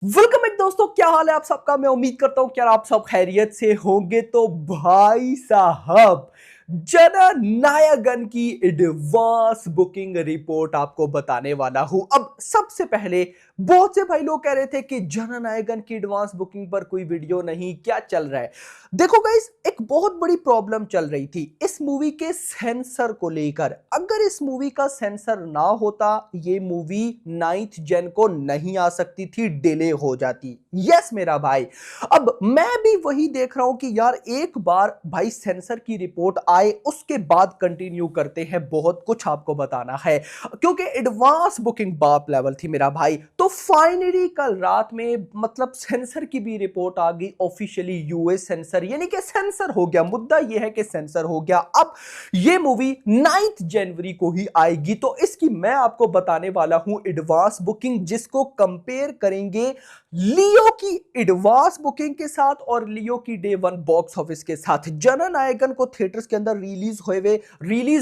Welcome back दोस्तों, क्या हाल है आप सबका। मैं उम्मीद करता हूं कि यार आप सब खैरियत से होंगे। तो भाई साहब, जननायगन की एडवांस बुकिंग रिपोर्ट आपको बताने वाला हूं। अब सबसे पहले बहुत से भाई लोग कह रहे थे कि जननायगन की एडवांस बुकिंग पर कोई वीडियो नहीं, क्या चल रहा है। देखो गाइस, एक बहुत बड़ी प्रॉब्लम चल रही थी इस मूवी के सेंसर को लेकर। अगर इस मूवी का सेंसर ना होता, ये मूवी 9th जन को नहीं आ सकती थी, डिले हो जाती। यस मेरा भाई, अब मैं भी वही देख रहा हूं कि यार एक बार भाई सेंसर की रिपोर्ट आए, उसके बाद कंटिन्यू करते हैं। बहुत कुछ आपको बताना है क्योंकि एडवांस बुकिंग बाप लेवल थी मेरा भाई। तो फाइनली कल रात में मतलब सेंसर की भी रिपोर्ट आ गई ऑफिशियली। यूएस सेंसर यानी कि सेंसर हो गया, मुद्दा यह है कि सेंसर हो गया। अब यह मूवी 9 जनवरी को ही आएगी। तो इसकी मैं आपको बताने वाला हूं एडवांस बुकिंग, जिसको कंपेयर करेंगे लियो की एडवांस बुकिंग के साथ और लियो की डे वन बॉक्स ऑफिस के साथ। जननायगन को थिएटर्स के अंदर रिलीज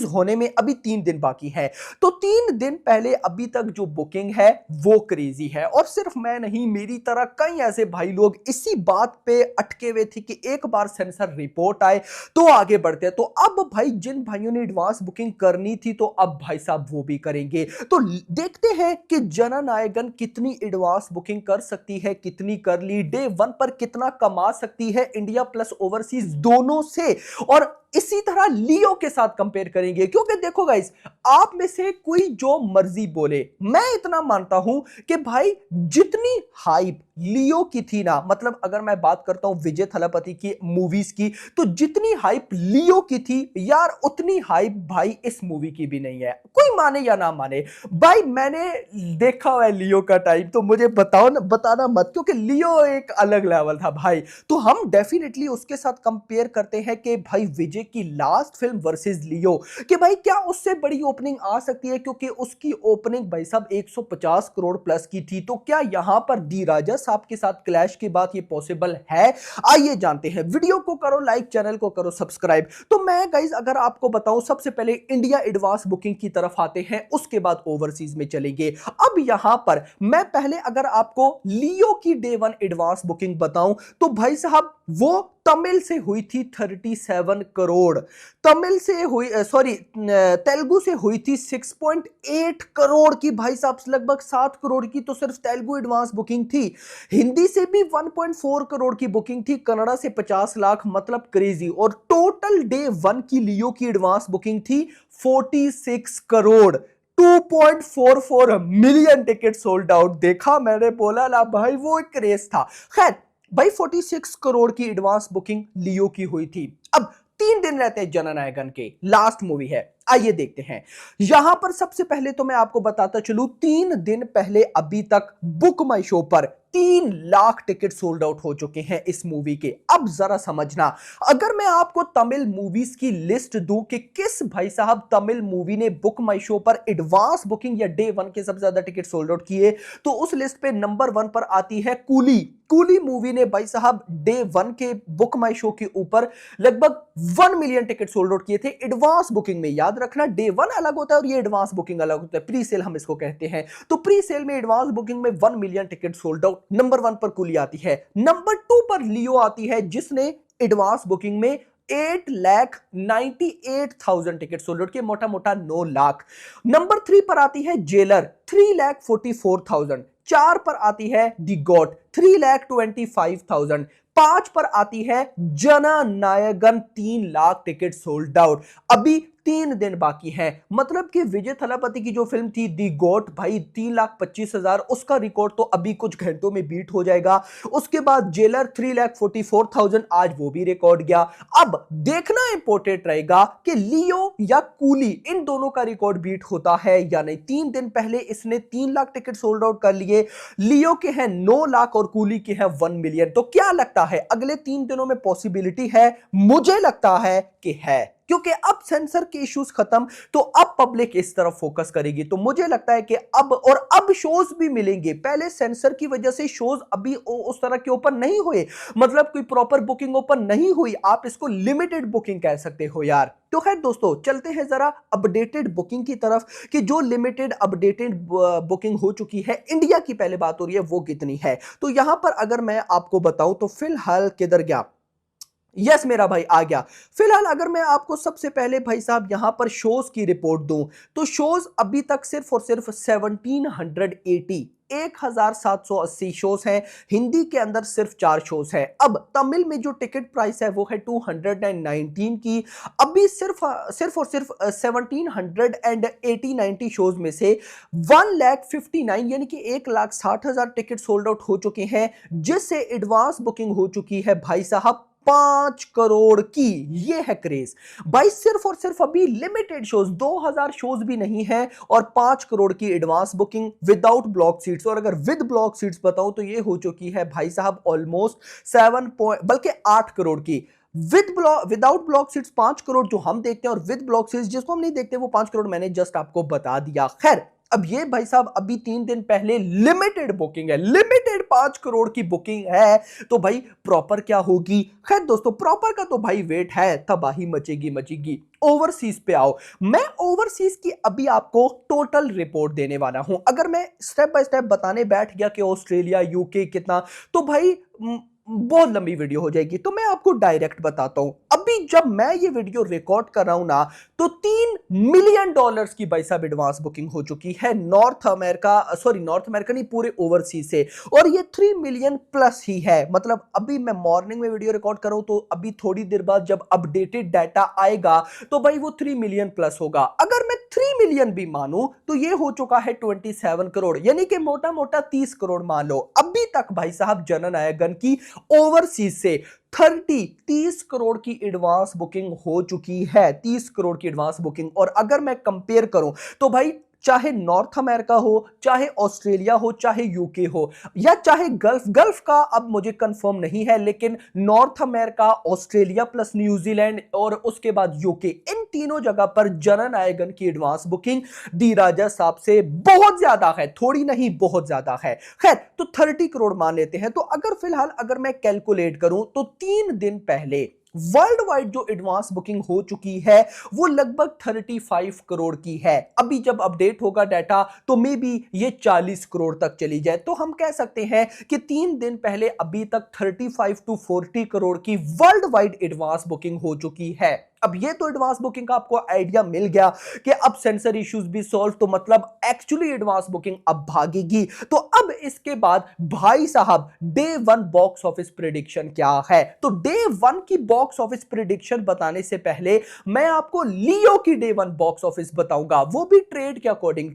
होने में अभी 3 दिन बाकी है। तो 3 दिन पहले अभी तक जो बुकिंग है वो क्रेजी है। और सिर्फ मैं नहीं, मेरी तरह कई ऐसे भाई लोग इसी बात पे अटके हुए थे कि एक बार सेंसर रिपोर्ट आए तो आगे बढ़ते हैं। तो अब भाई जिन भाइयों ने एडवांस बुकिंग करनी थी, तो अब भाई साहब वो भी करेंगे। तो देखते हैं कि जननायगन कितनी एडवांस बुकिंग कर सकती है, कितनी कर ली, डे वन पर कितना कमा सकती है इंडिया प्लस ओवरसीज दोनों से। और इसी तरह लियो के साथ कंपेयर करेंगे। क्योंकि देखो गाइस, आप में से कोई जो मर्जी बोले, मैं इतना मानता हूं कि भाई जितनी हाइप लियो की थी ना, मतलब अगर मैं बात करता हूं विजय थलापति की मूवीज की, तो जितनी हाइप लियो की थी यार, उतनी हाइप भाई इस मूवी की भी नहीं है। कोई माने या ना माने, भाई मैंने देखा हुआ है लियो का टाइम, तो मुझे बताओ ना, बताना मत, क्योंकि लियो एक अलग लेवल था भाई। तो हम डेफिनेटली उसके साथ कंपेयर करते हैं कि भाई विजय की लास्ट फिल्म वर्सेस लियो, कि भाई क्या उससे बड़ी ओपनिंग आ सकती है। क्योंकि उसकी ओपनिंग भाई साहब 150 करोड़ प्लस की थी। तो क्या यहां पर दी राजा साहब के साथ क्लैश की बात ये पॉसिबल है? आइए जानते हैं। वीडियो को करो लाइक, चैनल को करो सब्सक्राइब। तो मैं गाइस अगर आपको बताऊं, सबसे पहले इंडिया एडवांस बुकिंग की तरफ आते हैं, उसके बाद ओवरसीज में चलेंगे। अब यहां पर मैं पहले अगर आपको लियो की डे वन एडवांस बुकिंग बताऊं, तो भाई साहब वो तमिल से हुई थी 37 करोड़। तमिल से हुई, सॉरी, तेलुगु से हुई थी 6.8 करोड़ की। भाई साहब लगभग 7 करोड़ की तो सिर्फ तेलुगु एडवांस बुकिंग थी। हिंदी से भी 1.4 करोड़ की बुकिंग थी, कन्नड़ा से 50 लाख, मतलब क्रेजी। और टोटल डे वन की लियो की एडवांस बुकिंग थी 46 crore. 2.44 million ticket sold out. देखा, मैंने बोला ना भाई, वो एक रेस था। खैर भाई 46 करोड़ की एडवांस बुकिंग लियो की हुई थी। अब 3 दिन रहते हैं जननायगन के, लास्ट मूवी है। आइए देखते हैं। यहां पर सबसे पहले तो मैं आपको बताता चलूं, 3 दिन पहले अभी तक बुक माई शो पर 3 लाख टिकट सोल्ड आउट हो चुके हैं इस मूवी के। अब जरा समझना, अगर मैं आपको तमिल मूवीज की लिस्ट दूं कि किस भाई साहब तमिल मूवी ने बुक माई शो पर एडवांस बुकिंग या डे वन के सबसे ज्यादा टिकट सोल्ड आउट किए, तो उस लिस्ट पे नंबर 1 पर आती है कूली। कूली मूवी ने भाई साहब डे वन के बुक माई शो के ऊपर लगभग 1 मिलियन टिकट सोल्ड आउट किए थे एडवांस बुकिंग में। याद रखना, डे वन अलग होता है और ये एडवांस बुकिंग अलग होता है, प्री सेल हम इसको कहते हैं। तो प्री सेल में एडवांस बुकिंग में 1 million ticket sold out. Number 1 पर कूली आती है। नंबर 2 पर लियो आती है, जिसने एडवांस बुकिंग में 8,98,000 टिकट सोल्ड आउट किए, मोटा मोटा 9 लाख। नंबर 3 पर आती है जेलर, 3,44,000। 4 पर आती है दी गॉट, 3,25,000। 5 पर आती है जननायगन, 3 लाख टिकट सोल्ड आउट। अभी 3 दिन बाकी है। मतलब कि विजय थलापति की जो फिल्म थी दी गोट, भाई 3,25,000, उसका रिकॉर्ड तो अभी कुछ घंटों में बीट हो जाएगा। उसके बाद जेलर 3,44,000, आज वो भी रिकॉर्ड गया। अब देखना इंपॉर्टेंट रहेगा कि लियो या कूली, इन दोनों का रिकॉर्ड बीट होता है या नहीं। 3 दिन पहले इसने 3 लाख टिकट सोल्ड आउट कर लिए, लियो के हैं 9 लाख और कूली के हैं 1 मिलियन। तो क्या लगता है अगले 3 दिनों में पॉसिबिलिटी है? मुझे लगता है कि है। क्योंकि अब सेंसर के इश्यूज खत्म, तो अब पब्लिक इस तरफ फोकस करेगी। तो मुझे लगता है कि अब शोज भी मिलेंगे। पहले सेंसर की वजह से शोज अभी उस तरह के ओपन नहीं हुए, मतलब कोई प्रॉपर बुकिंग ओपन नहीं हुई, आप इसको लिमिटेड बुकिंग कह सकते हो यार। तो खैर दोस्तों, चलते हैं जरा अपडेटेड बुकिंग की तरफ कि जो लिमिटेड अपडेटेड बुकिंग हो चुकी है इंडिया की पहले बात हो रही है वो कितनी है। तो यहां पर अगर मैं आपको बताऊं तो फिलहाल किधर गया, यस मेरा भाई आ गया। फिलहाल अगर मैं आपको सबसे पहले भाई साहब यहां पर शोज की रिपोर्ट दूं तो शोज अभी तक सिर्फ और सिर्फ 1780 1780 शोज हैं। हिंदी के अंदर सिर्फ 4 शोज हैं। अब तमिल में जो टिकट प्राइस है वो है 219 की। अभी सिर्फ सिर्फ और सिर्फ 1780-90 शोज में से 1,59,000 यानी कि 1,60,000 टिकट सोल्ड आउट हो चुके हैं, जिससे एडवांस बुकिंग हो चुकी है भाई साहब 5 करोड़ की। ये है क्रेज भाई, सिर्फ और सिर्फ अभी लिमिटेड शोज 2000 शोज भी नहीं है और 5 करोड़ की advance booking without block seats. और अगर विद ब्लॉक सीट्स बताऊं तो ये हो चुकी है भाई साहब ऑलमोस्ट 8 करोड़ की। विदाउट ब्लॉक सीट्स 5 करोड़ जो हम देखते हैं, और विद ब्लॉक सीट्स जिसको हम नहीं देखते वो 5 करोड़। मैंने जस्ट आपको बता दिया। खैर अब ये भाई साहब अभी 3 दिन पहले लिमिटेड बुकिंग है, लिमिटेड 5 करोड़ की बुकिंग है। तो भाई प्रॉपर क्या होगी? खैर दोस्तों, प्रॉपर का तो भाई वेट है, तबाही मचेगी मचेगी। ओवरसीज पे आओ, मैं ओवरसीज की अभी आपको टोटल रिपोर्ट देने वाला हूं। अगर मैं स्टेप बाय स्टेप बताने बैठ गया कि ऑस्ट्रेलिया यूके कितना, तो भाई बहुत लंबी वीडियो हो जाएगी। तो मैं आपको डायरेक्ट बताता हूं। अभी जब मैं ये वीडियो रिकॉर्ड कर रहा हूं ना, तो $3 मिलियन की भाई साहब एडवांस बुकिंग हो चुकी है नॉर्थ अमेरिका नहीं, पूरे ओवरसीज से। और ये 3 मिलियन प्लस ही है। मतलब अभी मैं मॉर्निंग में वीडियो रिकॉर्ड कर रहा हूं, तो अभी थोड़ी देर बाद जब अपडेटेड डाटा आएगा तो भाई वो 3 मिलियन प्लस होगा। अगर मैं 3 मिलियन भी मानूं तो ये हो चुका है 27 करोड़, यानी कि मोटा मोटा 30 करोड़ मान लो। अभी तक भाई साहब जननायक की ओवरसीज से 30 करोड़ की एडवांस बुकिंग हो चुकी है। 30 करोड़ की एडवांस बुकिंग। और अगर मैं कंपेयर करूं तो भाई चाहे नॉर्थ अमेरिका हो, चाहे ऑस्ट्रेलिया हो, चाहे यूके हो, या चाहे गल्फ का अब मुझे कंफर्म नहीं है, लेकिन north America, Australia plus New Zealand और उसके बाद यूके, इन तीनों जगह पर जननायक की एडवांस बुकिंग दी राजा साहब से बहुत ज्यादा है, थोड़ी नहीं बहुत ज्यादा है। खैर तो 30 करोड़ मान लेते हैं। तो अगर फिलहाल अगर मैं कैलकुलेट करूं तो 3 दिन पहले वर्ल्ड वाइड जो एडवांस बुकिंग हो चुकी है वो लगभग 35 करोड़ की है। अभी जब अपडेट होगा डाटा तो मे बी ये 40 करोड़ तक चली जाए। तो हम कह सकते हैं कि 3 दिन पहले अभी तक 35 to 40 करोड़ की वर्ल्ड वाइड एडवांस बुकिंग हो चुकी है। अब ये तो एडवांस बुकिंग का आपको आइडिया मिल गया कि अब सेंसर इश्यूज भी सॉल्व, तो मतलब एक्चुअली एडवांस बुकिंग अब भागेगी। तो अब इसके बाद भाई साहब डे 1 बॉक्स ऑफिस प्रेडिक्शन क्या है? तो डे 1 की बॉक्स ऑफिस प्रेडिक्शन बताने से पहले मैं आपको लियो की डे 1 बॉक्स ऑफिस बताऊंगा, वो भी ट्रेड के अकॉर्डिंग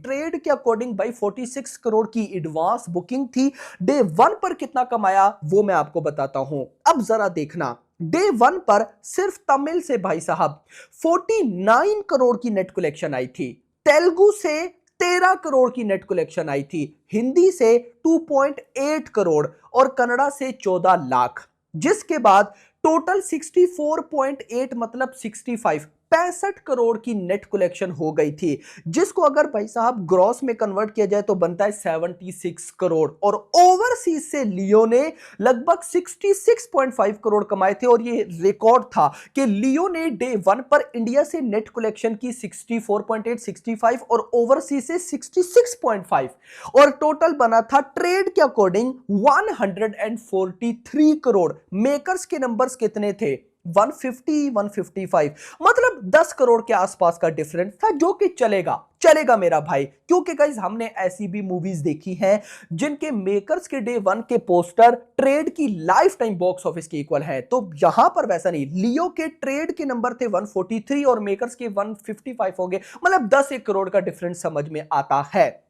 भाई 46 करोड़ की एडवांस बुकिंग थी। डे 1 पर कितना कमाया वो मैं आपको बताता हूं। अब जरा देखना, डे 1 पर सिर्फ तमिल से भाई साहब 49 करोड़ की नेट कलेक्शन आई थी, तेलुगु से 13 करोड़ की नेट कलेक्शन आई थी, हिंदी से 2.8 करोड़ और कन्नड़ा से 14 लाख, जिसके बाद टोटल 64.8 मतलब 65 करोड़ की नेट कलेक्शन हो गई थी, जिसको अगर भाई साहब ग्रॉस में कन्वर्ट किया जाए तो बनता है 76 करोड़। और ओवरसीज से लियो ने लगभग 66.5 करोड़ कमाए थे। और ये रिकॉर्ड था कि लियो ने डे 1 पर इंडिया से नेट कलेक्शन की 64.8, 65 और ओवरसीज से 66.5, और टोटल बना था ट्रेड के अकॉर्डिंग 143 करोड़। मेकर्स के नंबर्स कितने थे? 150, 155, मतलब 10 करोड़ के आसपास का डिफरेंस था, जो कि चलेगा मेरा भाई। क्योंकि गाइस हमने ऐसी भी मूवीज देखी हैं जिनके मेकर्स के डे 1 के पोस्टर ट्रेड की लाइफ टाइम बॉक्स ऑफिस के इक्वल है। तो यहां पर वैसा नहीं, लियो के ट्रेड के नंबर थे 143 और मेकर्स के 155 होंगे, मतलब 10 करोड़ का डिफरेंस समझ में आता है।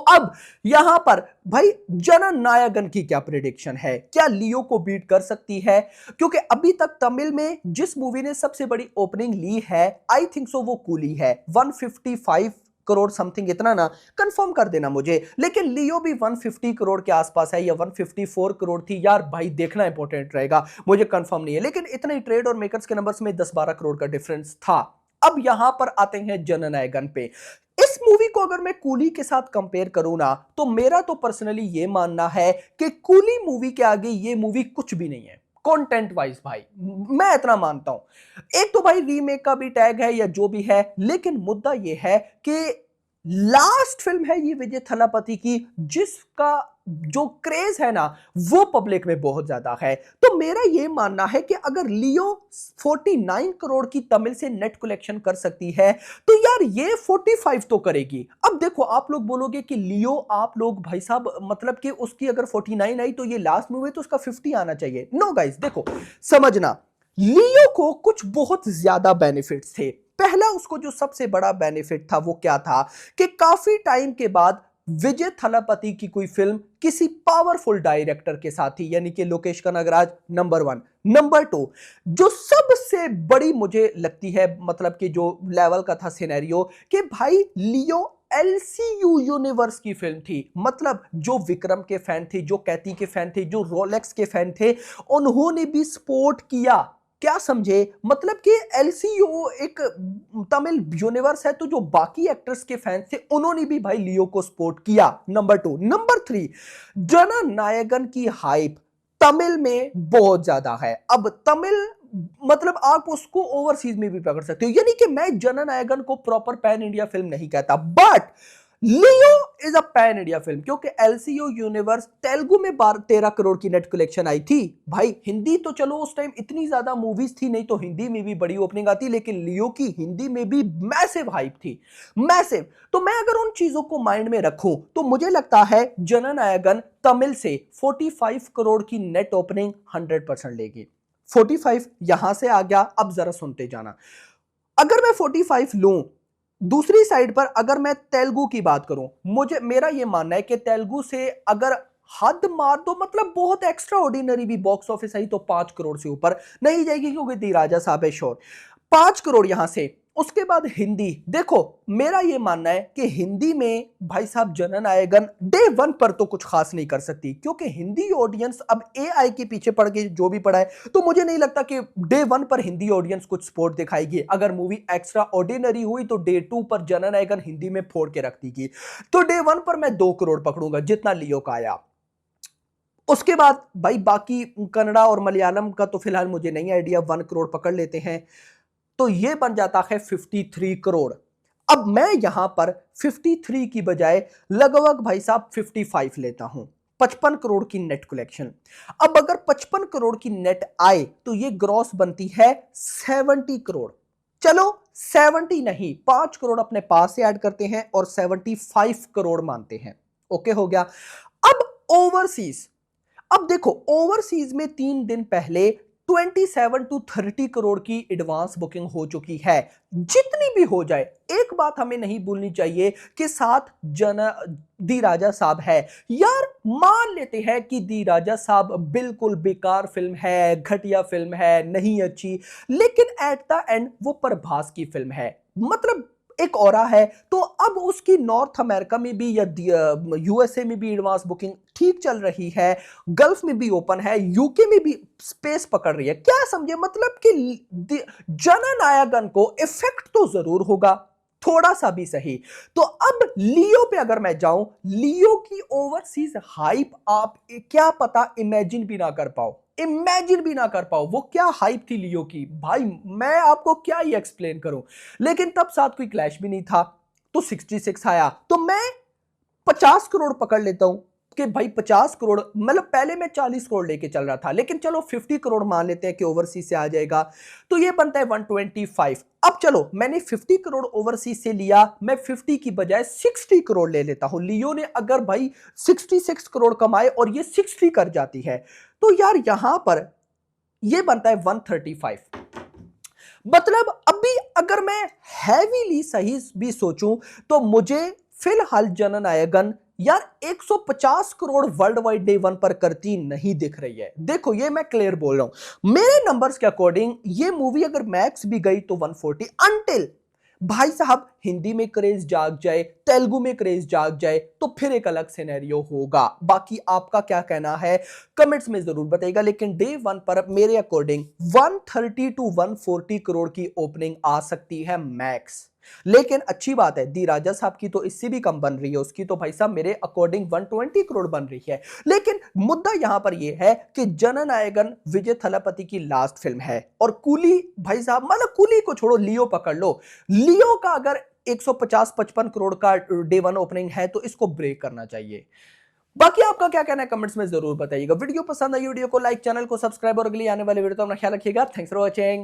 अब यहां पर भाई जननायकन की क्या प्रेडिक्शन है? क्या लियो को बीट कर सकती है? क्योंकि अभी तक तमिल में जिस मूवी ने सबसे बड़ी ओपनिंग ली है, आई थिंक सो वो कूली है। 155 करोड़ समथिंग इतना ना, कंफर्म कर देना मुझे। लेकिन लियो भी 150 करोड़ के आसपास है या 154 करोड़ थी यार, भाई देखना इंपॉर्टेंट रहेगा, मुझे कंफर्म नहीं है। लेकिन इतना ही ट्रेड और मेकर्स के नंबर्स में 10-12 करोड़ का डिफरेंस था। अब यहां पर आते हैं जननायकन पे। इस मूवी को अगर मैं कूली के साथ कंपेयर करूं ना, तो मेरा तो पर्सनली ये मानना है कि कूली मूवी के आगे ये मूवी कुछ भी नहीं है कंटेंट वाइज भाई, मैं इतना मानता हूं। एक तो भाई रीमेक का भी टैग है या जो भी है, लेकिन मुद्दा ये है कि लास्ट फिल्म है ये विजय थलापति की, जिसका जो क्रेज है ना वो पब्लिक में बहुत ज्यादा है। तो मेरा ये मानना है कि अगर लियो 49 करोड़ की तमिल से नेट कलेक्शन कर सकती है, तो यार ये 45 तो करेगी। अब देखो आप लोग बोलोगे कि लियो, आप लोग भाई साहब मतलब कि उसकी अगर 49 आई तो ये लास्ट मूवी तो उसका 50 आना चाहिए। नो गाइस, देखो समझना, लियो को कुछ बहुत ज्यादा बेनिफिट्स थे। पहला उसको जो सबसे बड़ा बेनिफिट था वो क्या था कि काफी टाइम के बाद विजय थलापति की कोई फिल्म किसी पावरफुल डायरेक्टर के साथ थी, यानी कि लोकेश कनगराज, नंबर 1। नंबर 2, जो सबसे बड़ी मुझे लगती है मतलब कि जो लेवल का था सिनेरियो, कि भाई लियो एलसीयू यूनिवर्स की फिल्म थी। मतलब जो विक्रम के फैन थे, जो कैथी के फैन थे, जो रोलेक्स के फैन थे, उन्होंने भी सपोर्ट किया। क्या समझे, मतलब कि एलसीयू एक तमिल यूनिवर्स है, तो जो बाकी एक्टर्स के फैंस थे उन्होंने भी भाई लियो को सपोर्ट किया। नंबर 2। नंबर 3, जननायकन की हाइप तमिल में बहुत ज्यादा है। अब तमिल मतलब आप उसको ओवरसीज में भी पकड़ सकते हो, यानी कि मैं जननायकन को प्रॉपर पैन इंडिया फिल्म नहीं कहता, but Leo is a pan India film, क्योंकि एलसीयू यूनिवर्स तेलुगु में 13 करोड़ की नेट कलेक्शन आई थी भाई। हिंदी तो चलो उस टाइम इतनी ज्यादा मूवीज थी नहीं, तो हिंदी में भी बड़ी ओपनिंग आती, लेकिन लियो की हिंदी में भी मैसिव हाइप थी, मैसिव। तो मैं अगर उन चीजों को माइंड में रखूं तो मुझे लगता है जननायकन तमिल से 45 करोड़ की नेट ओपनिंग 100% लेगी। 45 यहां से आ गया। अब जरा सुनते जाना, अगर मैं 45 लूं, दूसरी साइड पर अगर मैं तेलुगु की बात करूं, मेरा यह मानना है कि तेलुगु से अगर हद मार दो, मतलब बहुत एक्स्ट्रा ऑर्डिनरी भी बॉक्स ऑफिस आई तो 5 करोड़ से ऊपर नहीं जाएगी, क्योंकि दी राजा साहब है श्योर। 5 करोड़ यहां से। उसके बाद हिंदी, देखो मेरा यह मानना है कि हिंदी में भाई साहब जननायकन डे 1 पर तो कुछ खास नहीं कर सकती, क्योंकि हिंदी ऑडियंस अब एआई के पीछे पड़ गई, जो भी पड़ा है। तो मुझे नहीं लगता कि डे 1 पर हिंदी ऑडियंस कुछ सपोर्ट दिखाएगी। अगर मूवी एक्स्ट्रा ऑर्डिनरी हुई तो डे 2 पर जननायकन हिंदी में फोड़ के रख देगी। तो डे 1 पर मैं 2 करोड़ पकड़ूंगा, जितना लियो का आया। उसके बाद भाई बाकी कन्नड़ा और मलयालम का तो फिलहाल मुझे नहीं आइडिया, 1 करोड़ पकड़ लेते हैं, तो यह बन जाता है 53 करोड़। अब मैं यहां पर 53 की बजाय लगभग भाई साहब 55 लेता हूं। 55 करोड़ की नेट कलेक्शन। अब अगर 55 करोड़ की नेट आए तो यह ग्रॉस बनती है 70 करोड़। चलो 70 नहीं, 5 करोड़ अपने पास से ऐड करते हैं और 75 करोड़ मानते हैं। ओके हो गया। अब ओवरसीज, अब देखो ओवरसीज में 3 दिन पहले 27 to 30 करोड़ की एडवांस बुकिंग हो चुकी है। जितनी भी हो जाए, एक बात हमें नहीं भूलनी चाहिए कि साथ दी राजा साहब है। यार मान लेते हैं कि दी राजा साहब बिल्कुल बेकार फिल्म है, घटिया फिल्म है, नहीं अच्छी, लेकिन एट द एंड वो प्रभास की फिल्म है, मतलब एक औरा है। तो अब उसकी नॉर्थ अमेरिका में भी या यूएसए में भी एडवांस बुकिंग ठीक चल रही है, गल्फ में भी ओपन है, यूके में भी स्पेस पकड़ रही है। क्या समझे, मतलब कि जननायकन को इफेक्ट तो जरूर होगा, थोड़ा सा भी सही। तो अब लियो पे अगर मैं जाऊं, लियो की ओवरसीज हाइप आप क्या पता इमेजिन भी ना कर पाओ, इमेजिन भी ना कर पाओ वो क्या हाइप थी लियो की भाई, मैं आपको क्या ही एक्सप्लेन करूं। लेकिन तब साथ कोई क्लैश भी नहीं था, तो 66 आया। तो मैं 50 करोड़ पकड़ लेता हूं कि भाई 50 करोड़, मतलब पहले मैं 40 करोड़ लेके चल रहा था, लेकिन चलो 50 करोड़ मान लेते हैं कि ओवरसीज से आ जाएगा, तो ये बनता है 125। अब चलो मैंने 50 करोड़ ओवरसीज से लिया, मैं 50 की बजाय 60 करोड़ ले लेता हूं। लियो ने अगर भाई 66 करोड़ कमाए और ये 60 कर जाती है, तो यार यहां पर ये बनता है 135। मतलब अभी अगर मैं हैवीली सही भी सोचूं तो मुझे फिलहाल जननायकन यार 150 करोड़ वर्ल्ड वाइड डे 1 पर करती नहीं दिख रही है। देखो ये मैं क्लियर बोल रहा हूं, मेरे नंबर्स के अकॉर्डिंग ये मूवी अगर मैक्स भी गई तो 140, अंटिल भाई साहब हिंदी में क्रेज जाग जाए, तेलुगु में क्रेज जाग जाए तो फिर एक अलग सिनेरियो होगा। बाकी आपका क्या कहना है कमेंट्स में जरूर बताइएगा। लेकिन डे वन पर मेरे अकॉर्डिंग 130 टू 140 करोड़ की ओपनिंग आ सकती है मैक्स। लेकिन अच्छी बात है दी राजा साहब की तो इससे भी कम बन रही है, उसकी तो भाई साहब मेरे अकॉर्डिंग 120 करोड़ बन रही है। लेकिन मुद्दा यहां पर यह है कि जननायकन विजय थलापति की लास्ट फिल्म है और कूली भाई साहब मतलब कूली को छोड़ो, लियो पकड़ लो, लियो का अगर 150-55 करोड़ का डे वन ओपनिंग है तो इसको ब्रेक करना चाहिए। बाकी आपका क्या कहना है कमेंट्स में जरूर बताइएगा। वीडियो पसंद आई वीडियो को लाइक, चैनल को सब्सक्राइब और अगली आने वाली वीडियो तो अपना ख्याल रखिएगा। Thanks for watching.